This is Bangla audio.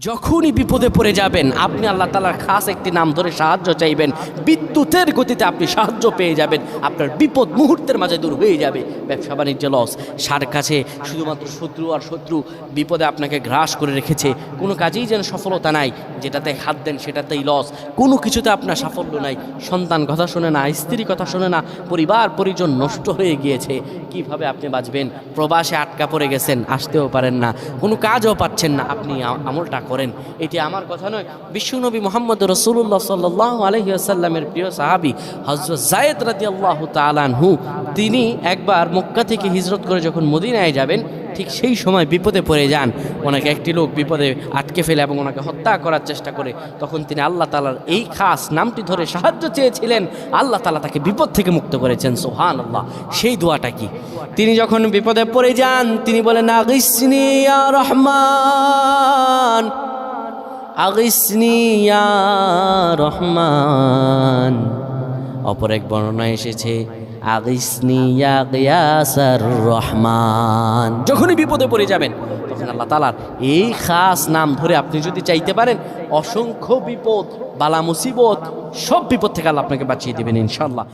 যখনই বিপদে পড়ে যাবেন আপনি আল্লাহ তাআলার খাস একটি নাম ধরে সাহায্য চাইবেন, বিদ্যুতের গতিতে আপনি সাহায্য পেয়ে যাবেন, আপনার বিপদ মুহূর্তের মাঝে দূর হয়ে যাবে। ব্যবসা বাণিজ্য লস, সার কাছে শুধুমাত্র শত্রু আর শত্রু, বিপদে আপনাকে গ্রাস করে রেখেছে, কোনো কাজেই যেন সফলতা নাই, যেটাতে হাত দেন সেটাতেই লস, কোনো কিছুতে আপনার সাফল্য নাই, সন্তান কথা শোনে না, স্ত্রী কথা শোনে না, পরিবার পরিজন নষ্ট হয়ে গিয়েছে, কিভাবে আপনি বাঁচবেন? প্রবাসে আটকা পড়ে গেছেন, আসতেও পারেন না, কোনো কাজও পাচ্ছেন না, আপনি আমলটা করেন। এটি আমার কথা নয়, বিশ্বনবী মুহাম্মদ রাসূলুল্লাহ সাল্লাল্লাহু আলাইহি ওয়াসাল্লামের প্রিয় সাহাবী হযরত যায়েদ রাদিয়াল্লাহু তাআলা আনহু, তিনি একবার মক্কা থেকে হিজরত করে যখন মদিনায় যাবেন, ঠিক সেই সময় বিপদে পড়ে যান। ওনাকে একটি লোক বিপদে আটকে ফেলে এবং ওনাকে হত্যা করার চেষ্টা করে। তখন তিনি আল্লাহ তাআলার এই খাস নামটি ধরে সাহায্য চেয়েছিলেন, আল্লাহ তাআলা তাকে বিপদ থেকে মুক্ত করেছেন। সুবহানাল্লাহ। সেই দোয়াটা কি? তিনি যখন বিপদে পড়ে যান তিনি বলেন, আগিসনি ইয়া রহমান, আগিসনি ইয়া রহমান। অপর এক বর্ণনায় এসেছে, আগিসনি ইয়া গিয়াসার রহমান। যখনই বিপদে পড়ে যাবেন তখন আল্লাহ তাআলার এই খাস নাম ধরে আপনি যদি চাইতে পারেন, অসংখ্য বিপদ, বালা মুসিবত, সব বিপদ থেকে আল্লাহ আপনাকে বাঁচিয়ে দেবেন ইনশাআল্লাহ।